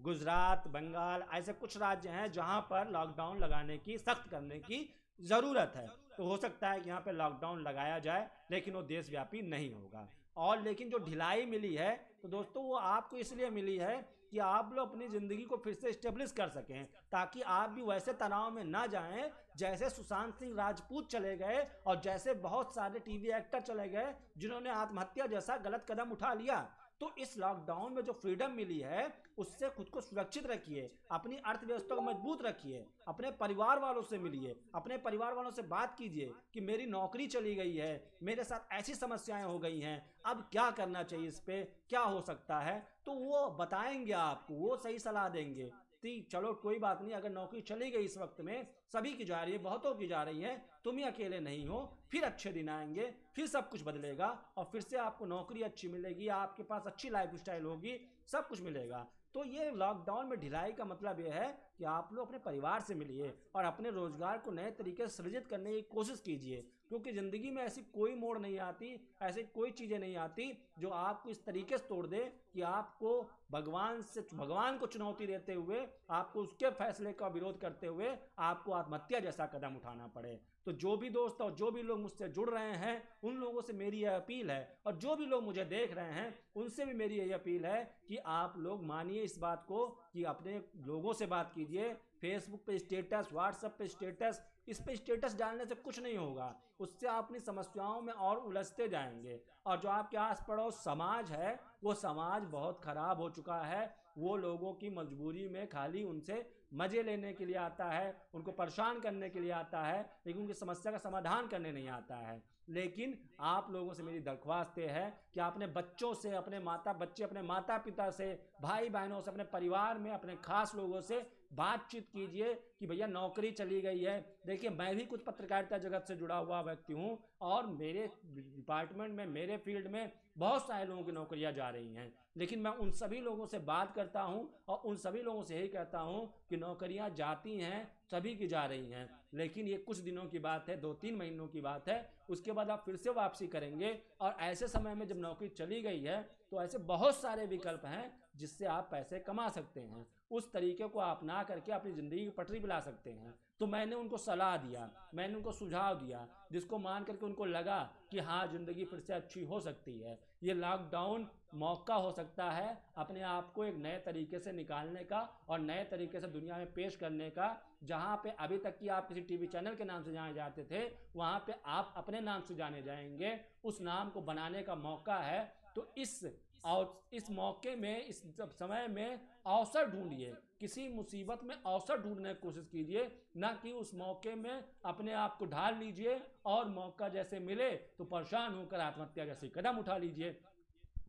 गुजरात, बंगाल, ऐसे कुछ राज्य हैं जहां पर लॉकडाउन लगाने की, सख्त करने की ज़रूरत है। तो हो सकता है कि यहाँ पे लॉकडाउन लगाया जाए, लेकिन वो देशव्यापी नहीं होगा। और लेकिन जो ढिलाई मिली है तो दोस्तों वो आपको इसलिए मिली है कि आप लोग अपनी ज़िंदगी को फिर से इस्टेब्लिश कर सकें, ताकि आप भी वैसे तनाव में ना जाएं जैसे सुशांत सिंह राजपूत चले गए और जैसे बहुत सारे टीवी एक्टर चले गए जिन्होंने आत्महत्या जैसा गलत कदम उठा लिया। तो इस लॉकडाउन में जो फ्रीडम मिली है उससे खुद को सुरक्षित रखिए, अपनी अर्थव्यवस्था को मजबूत रखिए, अपने परिवार वालों से मिलिए, अपने परिवार वालों से बात कीजिए कि मेरी नौकरी चली गई है, मेरे साथ ऐसी समस्याएं हो गई हैं, अब क्या करना चाहिए, इस पे क्या हो सकता है। तो वो बताएंगे आपको, वो सही सलाह देंगे। चलो कोई बात नहीं, अगर नौकरी चली गई इस वक्त में, सभी की जा रही है, बहुतों की जा रही है, तुम ही अकेले नहीं हो, फिर अच्छे दिन आएंगे, फिर सब कुछ बदलेगा और फिर से आपको नौकरी अच्छी मिलेगी, आपके पास अच्छी लाइफ स्टाइल होगी, सब कुछ मिलेगा। तो ये लॉकडाउन में ढिलाई का मतलब ये है कि आप लोग अपने परिवार से मिलिए और अपने रोजगार को नए तरीके से सृजित करने की कोशिश कीजिए, क्योंकि ज़िंदगी में ऐसी कोई मोड़ नहीं आती, ऐसी कोई चीज़ें नहीं आती जो आपको इस तरीके से तोड़ दे कि आपको भगवान को चुनौती देते हुए, आपको उसके फैसले का विरोध करते हुए आपको आत्महत्या जैसा कदम उठाना पड़े। तो जो भी दोस्त और जो भी लोग मुझसे जुड़ रहे हैं उन लोगों से मेरी यह अपील है, और जो भी लोग मुझे देख रहे हैं उनसे भी मेरी यही अपील है कि आप लोग मानिए इस बात को कि अपने लोगों से बात कीजिए। फेसबुक पे स्टेटस, व्हाट्सएप पे स्टेटस, इस पे स्टेटस डालने से कुछ नहीं होगा, उससे आप अपनी समस्याओं में और उलझते जाएंगे। और जो आपके आस पड़ोस समाज है वो समाज बहुत खराब हो चुका है, वो लोगों की मजबूरी में खाली उनसे मजे लेने के लिए आता है, उनको परेशान करने के लिए आता है, लेकिन उनकी समस्या का समाधान करने नहीं आता है। लेकिन आप लोगों से मेरी दरख्वास्त है कि अपने बच्चों से, अपने माता पिता से, भाई बहनों से, अपने परिवार में अपने खास लोगों से बातचीत कीजिए कि भैया नौकरी चली गई है। देखिए मैं भी कुछ पत्रकारिता जगत से जुड़ा हुआ व्यक्ति हूँ और मेरे डिपार्टमेंट में, मेरे फील्ड में बहुत सारे लोगों की नौकरियां जा रही हैं, लेकिन मैं उन सभी लोगों से बात करता हूं और उन सभी लोगों से यही कहता हूं कि नौकरियां जाती हैं, सभी की जा रही हैं, लेकिन ये कुछ दिनों की बात है, 2-3 महीनों की बात है, उसके बाद आप फिर से वापसी करेंगे। और ऐसे समय में जब नौकरी चली गई है तो ऐसे बहुत सारे विकल्प हैं जिससे आप पैसे कमा सकते हैं, उस तरीके को अपना करके अपनी ज़िंदगी की पटरी पे ला सकते हैं। तो मैंने उनको सलाह दिया, मैंने उनको सुझाव दिया, जिसको मान करके उनको लगा कि हाँ ज़िंदगी फिर से अच्छी हो सकती है। ये लॉकडाउन मौका हो सकता है अपने आप को एक नए तरीके से निकालने का और नए तरीके से दुनिया में पेश करने का। जहाँ पे अभी तक कि आप किसी टीवी चैनल के नाम से जाने जाते थे, वहाँ पे आप अपने नाम से जाने जाएंगे, उस नाम को बनाने का मौका है। तो इस मौके में, इस समय में अवसर ढूंढिए, किसी मुसीबत में अवसर ढूंढने की कोशिश कीजिए, ना कि उस मौके में अपने आप को ढाल लीजिए और मौका जैसे मिले तो परेशान होकर आत्महत्या जैसे कदम उठा लीजिए।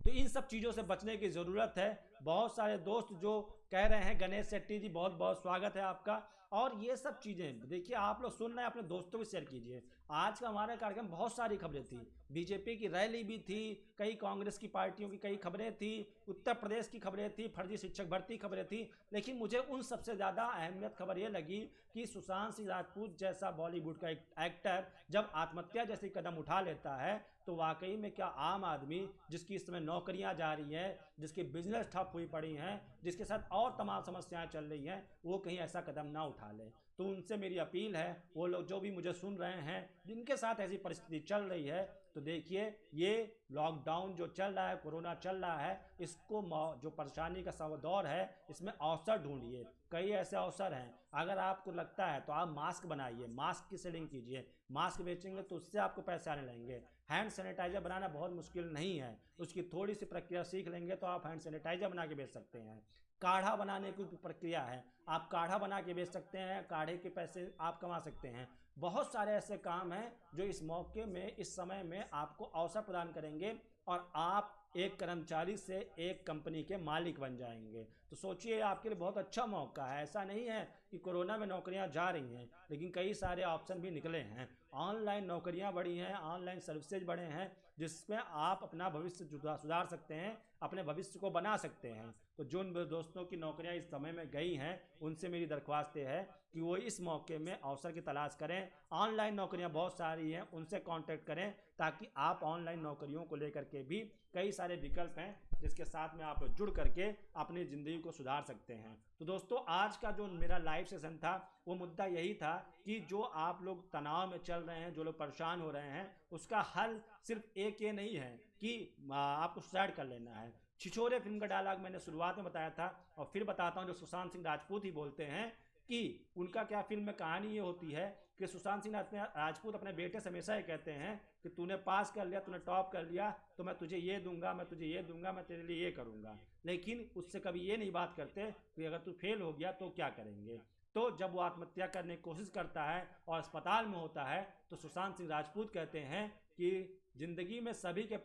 तो इन सब चीज़ों से बचने की ज़रूरत है। बहुत सारे दोस्त जो कह रहे हैं, गणेश शेट्टी जी बहुत बहुत स्वागत है आपका। और ये सब चीज़ें देखिए, आप लोग सुन रहे हैं, अपने दोस्तों को शेयर कीजिए। आज का हमारा कार्यक्रम बहुत सारी खबरें थी, बीजेपी की रैली भी थी, कई कांग्रेस की पार्टियों की कई खबरें थी, उत्तर प्रदेश की खबरें थी, फर्जी शिक्षक भर्ती खबरें थी, लेकिन मुझे उन सबसे ज़्यादा अहमियत खबर ये लगी कि सुशांत सिंह राजपूत जैसा बॉलीवुड का एक एक्टर जब आत्महत्या जैसी कदम उठा लेता है तो वाकई में क्या आम आदमी जिसकी इस समय नौकरियां जा रही हैं, जिसके बिजनेस ठप हुई पड़ी हैं, जिसके साथ और तमाम समस्याएं चल रही हैं, वो कहीं ऐसा कदम ना उठा ले। तो उनसे मेरी अपील है, वो लोग जो भी मुझे सुन रहे हैं जिनके साथ ऐसी परिस्थिति चल रही है, तो देखिए ये लॉकडाउन जो चल रहा है, कोरोना चल रहा है, इसको जो परेशानी का दौर है, इसमें अवसर ढूंढिए। कई ऐसे अवसर हैं, अगर आपको लगता है तो आप मास्क बनाइए, मास्क की सेलिंग कीजिए, मास्क बेचेंगे तो उससे आपको पैसे आने लगेंगे। हैंड सैनिटाइजर बनाना बहुत मुश्किल नहीं है, उसकी थोड़ी सी प्रक्रिया सीख लेंगे तो आप हैंड सैनिटाइजर बना के बेच सकते हैं। काढ़ा बनाने की प्रक्रिया है, आप काढ़ा बना के बेच सकते हैं, काढ़े के पैसे आप कमा सकते हैं। बहुत सारे ऐसे काम हैं जो इस मौके में, इस समय में आपको अवसर प्रदान करेंगे और आप एक कर्मचारी से एक कंपनी के मालिक बन जाएंगे। तो सोचिए, आपके लिए बहुत अच्छा मौका है। ऐसा नहीं है कि कोरोना में नौकरियां जा रही हैं, लेकिन कई सारे ऑप्शन भी निकले हैं ऑनलाइन नौकरियां बढ़ी हैं, ऑनलाइन सर्विसेज बढ़े हैं, जिसमें आप अपना भविष्य सुधार सकते हैं, अपने भविष्य को बना सकते हैं। तो जो दोस्तों की नौकरियां इस समय में गई हैं, उनसे मेरी दरख्वास्त है कि वो इस मौके में अवसर की तलाश करें। ऑनलाइन नौकरियां बहुत सारी हैं, उनसे कांटेक्ट करें, ताकि आप ऑनलाइन नौकरियों को लेकर के भी कई सारे विकल्प हैं जिसके साथ में आप जुड़ करके अपनी ज़िंदगी को सुधार सकते हैं। तो दोस्तों, आज का जो मेरा लाइव सेशन था वो मुद्दा यही था कि जो आप लोग तनाव में चल रहे हैं, जो लोग परेशान हो रहे हैं, उसका हल सिर्फ एक ये नहीं है कि आपको सुसाइड कर लेना है। छिछोरे फिल्म का डायलॉग मैंने शुरुआत में बताया था और फिर बताता हूँ, जो सुशांत सिंह राजपूत ही बोलते हैं कि उनका क्या फिल्म में कहानी ये होती है कि सुशांत सिंह राजपूत अपने बेटे से हमेशा ये कहते हैं कि तूने पास कर लिया, तूने टॉप कर लिया, तो मैं तुझे ये दूंगा, मैं तुझे ये दूंगा, मैं तेरे लिए ये करूंगा। लेकिन उससे कभी ये नहीं बात करते कि अगर तू फेल हो गया तो क्या करेंगे। तो जब वो आत्महत्या करने की कोशिश करता है और अस्पताल में होता है, तो सुशांत सिंह राजपूत कहते हैं कि ज़िंदगी में सभी के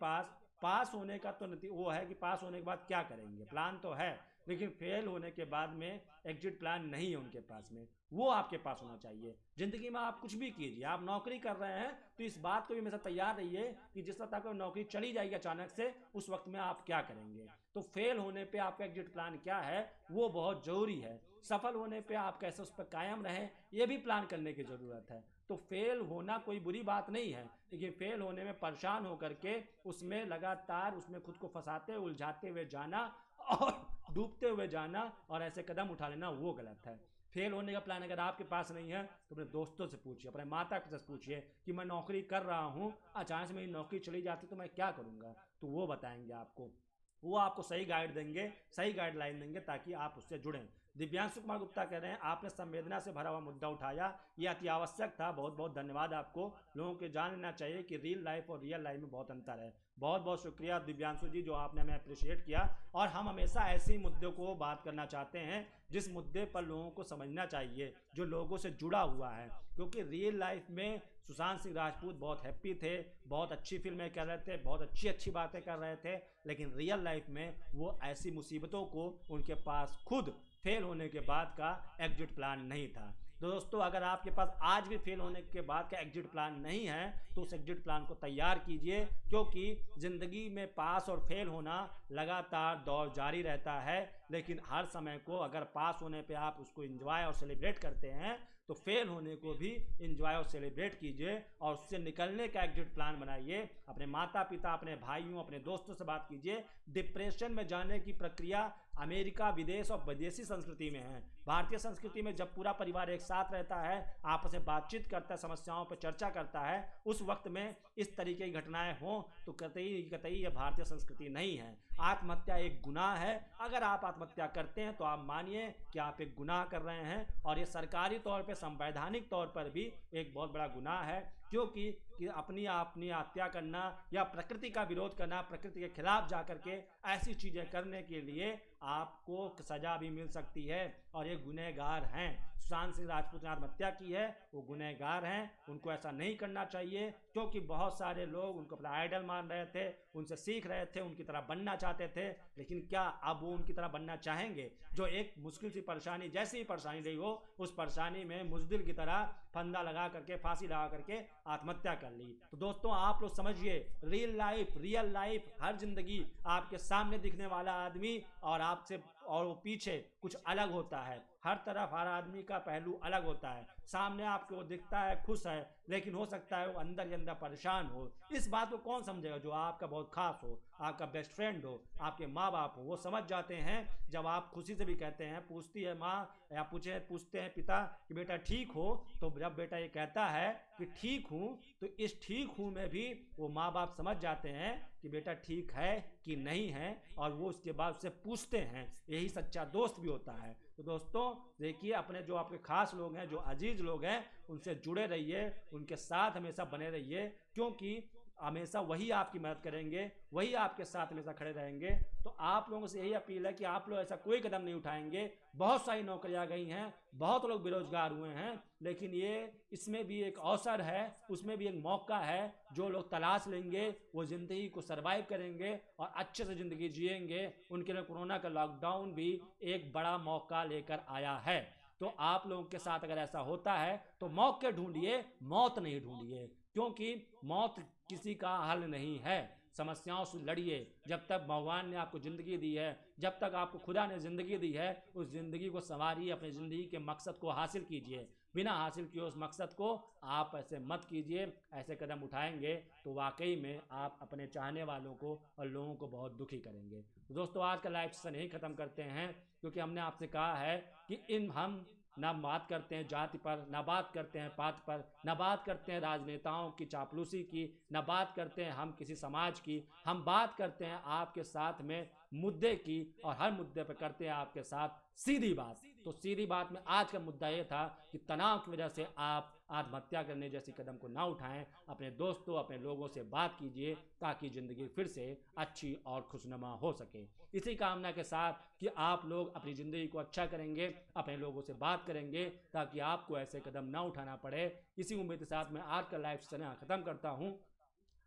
पास होने का तो वो है कि पास होने के बाद क्या करेंगे, प्लान तो है, लेकिन फेल होने के बाद में एग्जिट प्लान नहीं है उनके पास में। वो आपके पास होना चाहिए। ज़िंदगी में आप कुछ भी कीजिए, आप नौकरी कर रहे हैं तो इस बात को भी हमेशा तैयार रहिए कि जिस वक्त आपको नौकरी चली जाएगी अचानक से, उस वक्त में आप क्या करेंगे। तो फेल होने पे आपका एग्जिट प्लान क्या है वो बहुत ज़रूरी है। सफल होने पे आप कैसे उस पर कायम रहें, ये भी प्लान करने की ज़रूरत है। तो फेल होना कोई बुरी बात नहीं है, लेकिन फेल होने में परेशान होकर के उसमें लगातार उसमें खुद को फंसाते उलझाते हुए जाना और डूबते हुए जाना और ऐसे कदम उठा लेना, वो गलत है। फेल होने का प्लान अगर आपके पास नहीं है तो अपने दोस्तों से पूछिए, अपने माता पिता से पूछिए कि मैं नौकरी कर रहा हूँ, अचानक से मेरी नौकरी चली जाती तो मैं क्या करूँगा। तो वो बताएंगे आपको, वो आपको सही गाइड देंगे, सही गाइडलाइन देंगे, ताकि आप उससे जुड़ें। दिव्यांशु कुमार गुप्ता कह रहे हैं, आपने संवेदना से भरा हुआ मुद्दा उठाया, ये अति आवश्यक था। बहुत बहुत धन्यवाद आपको। लोगों को जान लेना चाहिए कि रियल लाइफ और रियल लाइफ में बहुत अंतर है। बहुत बहुत शुक्रिया दिव्यांशु जी, जो आपने हमें अप्रिशिएट किया। और हम हमेशा ऐसे ही मुद्दों को बात करना चाहते हैं जिस मुद्दे पर लोगों को समझना चाहिए, जो लोगों से जुड़ा हुआ है। क्योंकि रियल लाइफ में सुशांत सिंह राजपूत बहुत हैप्पी थे, बहुत अच्छी फिल्में कर रहे थे, बहुत अच्छी अच्छी बातें कर रहे थे, लेकिन रियल लाइफ में वो ऐसी मुसीबतों को उनके पास खुद फेल होने के बाद का एग्जिट प्लान नहीं था। दोस्तों, अगर आपके पास आज भी फेल होने के बाद का एग्जिट प्लान नहीं है तो उस एग्जिट प्लान को तैयार कीजिए, क्योंकि ज़िंदगी में पास और फेल होना लगातार दौर जारी रहता है। लेकिन हर समय को अगर पास होने पे आप उसको एंजॉय और सेलिब्रेट करते हैं, तो फेल होने को भी एंजॉय और सेलिब्रेट कीजिए और उससे निकलने का एग्जिट प्लान बनाइए। अपने माता पिता, अपने भाइयों, अपने दोस्तों से बात कीजिए। डिप्रेशन में जाने की प्रक्रिया अमेरिका, विदेश और विदेशी संस्कृति में है। भारतीय संस्कृति में जब पूरा परिवार एक साथ रहता है, आपस में बातचीत करता है, समस्याओं पर चर्चा करता है, उस वक्त में इस तरीके की घटनाएं हों तो कतई यह भारतीय संस्कृति नहीं है। आत्महत्या एक गुनाह है। अगर आप आत्महत्या करते हैं तो आप मानिए कि आप एक गुनाह कर रहे हैं, और ये सरकारी तौर पर, संवैधानिक तौर पर भी एक बहुत बड़ा गुनाह है। क्योंकि अपनी हत्या करना या प्रकृति का विरोध करना, प्रकृति के खिलाफ जा करके ऐसी चीज़ें करने के लिए आपको सज़ा भी मिल सकती है, और ये गुनहगार हैं। सुशांत सिंह राजपूत ने आत्महत्या की है, वो गुनहगार हैं, उनको ऐसा नहीं करना चाहिए। क्योंकि बहुत सारे लोग उनको अपना आइडल मान रहे थे, उनसे सीख रहे थे, उनकी तरह बनना चाहते थे, लेकिन क्या अब वो उनकी तरह बनना चाहेंगे? जो एक मुश्किल सी परेशानी, जैसी ही परेशानी रही हो, उस परेशानी में मुजदिल की तरह फंदा लगा करके, फांसी लगा करके आत्महत्या कर ली। तो दोस्तों, आप लोग समझिए, रियल लाइफ, हर जिंदगी आपके सामने दिखने वाला आदमी और आपसे और वो पीछे कुछ अलग होता है। हर तरफ हर आदमी का पहलू अलग होता है। सामने आपको वो दिखता है खुश है, लेकिन हो सकता है वो अंदर ही अंदर परेशान हो। इस बात को कौन समझेगा? जो आपका बहुत खास हो, आपका बेस्ट फ्रेंड हो, आपके माँ बाप हो, वो समझ जाते हैं। जब आप खुशी से भी कहते हैं, पूछती है माँ या पूछते हैं पिता कि बेटा ठीक हो, तो जब बेटा ये कहता है कि ठीक हूँ, तो इस ठीक हूँ में भी वो माँ बाप समझ जाते हैं कि बेटा ठीक है कि नहीं है, और वो उसके बाद उससे पूछते हैं। यही सच्चा दोस्त भी होता है। तो दोस्तों देखिए, अपने जो आपके खास लोग हैं, जो अजीज लोग हैं, उनसे जुड़े रहिए, उनके साथ हमेशा बने रहिए, क्योंकि हमेशा वही आपकी मदद करेंगे, वही आपके साथ हमेशा खड़े रहेंगे। तो आप लोगों से यही अपील है कि आप लोग ऐसा कोई कदम नहीं उठाएंगे। बहुत सारी नौकरियां गई हैं, बहुत लोग बेरोजगार हुए हैं, लेकिन ये इसमें भी एक अवसर है, उसमें भी एक मौका है। जो लोग तलाश लेंगे वो ज़िंदगी को सर्वाइव करेंगे और अच्छे से ज़िंदगी जिएंगे। उनके लिए कोरोना का लॉकडाउन भी एक बड़ा मौका लेकर आया है। तो आप लोगों के साथ अगर ऐसा होता है तो मौके ढूंढिए, मौत नहीं ढूंढिए, क्योंकि मौत किसी का हल नहीं है। समस्याओं से लड़िए। जब तक भगवान ने आपको ज़िंदगी दी है, जब तक आपको खुदा ने ज़िंदगी दी है, उस ज़िंदगी को संवारिए, अपनी ज़िंदगी के मकसद को हासिल कीजिए। बिना हासिल किए उस मकसद को आप ऐसे मत कीजिए। ऐसे कदम उठाएंगे तो वाकई में आप अपने चाहने वालों को और लोगों को बहुत दुखी करेंगे। तो दोस्तों, आज का लाइव सेशन यही ख़त्म करते हैं, क्योंकि हमने आपसे कहा है कि हम ना बात करते हैं जाति पर, ना बात करते हैं पात पर, ना बात करते हैं राजनेताओं की चापलूसी की, ना बात करते हैं हम किसी समाज की। हम बात करते हैं आपके साथ में मुद्दे की, और हर मुद्दे पर करते हैं आपके साथ सीधी बात। तो सीधी बात में आज का मुद्दा ये था कि तनाव की वजह से आप आत्महत्या करने जैसी कदम को ना उठाएं। अपने दोस्तों, अपने लोगों से बात कीजिए, ताकि ज़िंदगी फिर से अच्छी और खुशनुमा हो सके। इसी कामना के साथ कि आप लोग अपनी ज़िंदगी को अच्छा करेंगे, अपने लोगों से बात करेंगे, ताकि आपको ऐसे कदम ना उठाना पड़े। इसी उम्मीद के साथ मैं आज का लाइव सेशन ख़त्म करता हूँ,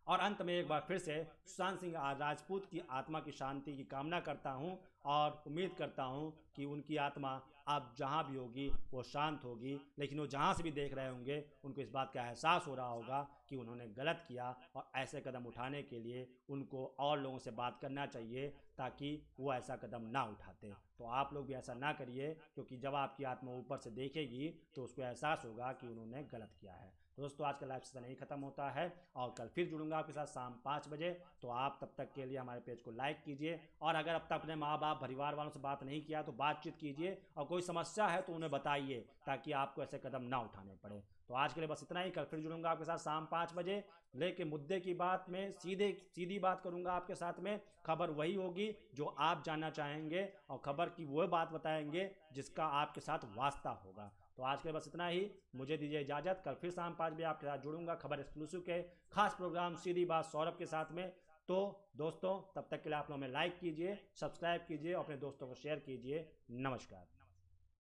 और अंत में एक बार फिर से सुशांत सिंह राजपूत की आत्मा की शांति की कामना करता हूं, और उम्मीद करता हूं कि उनकी आत्मा अब जहां भी होगी वो शांत होगी। लेकिन वो जहां से भी देख रहे होंगे, उनको इस बात का एहसास हो रहा होगा कि उन्होंने गलत किया, और ऐसे कदम उठाने के लिए उनको और लोगों से बात करना चाहिए, ताकि वो ऐसा कदम ना उठाते। तो आप लोग भी ऐसा ना करिए, क्योंकि जब आपकी आत्मा ऊपर से देखेगी तो उसको एहसास होगा कि उन्होंने गलत किया है। तो दोस्तों, आज का लाइव सेशन यही खत्म होता है, और कल फिर जुड़ूंगा आपके साथ शाम 5 बजे। तो आप तब तक के लिए हमारे पेज को लाइक कीजिए, और अगर अब तक अपने माँ बाप परिवार वालों से बात नहीं किया तो बातचीत कीजिए, और कोई समस्या है तो उन्हें बताइए, ताकि आपको ऐसे कदम ना उठाने पड़े। तो आज के लिए बस इतना ही। कल फिर जुड़ूंगा आपके साथ शाम 5 बजे, लेकिन मुद्दे की बात में सीधी बात करूंगा आपके साथ में। खबर वही होगी जो आप जानना चाहेंगे, और खबर की वो बात बताएंगे जिसका आपके साथ वास्ता होगा। तो आज के लिए बस इतना ही। मुझे दीजिए इजाज़त। कल फिर शाम 5 बजे आपके साथ जुड़ूंगा खबर एक्सक्लूसिव के खास प्रोग्राम सीधी बात सौरभ के साथ में। तो दोस्तों, तब तक के लिए आप लोग हमें लाइक कीजिए, सब्सक्राइब कीजिए, और अपने दोस्तों को शेयर कीजिए। नमस्कार।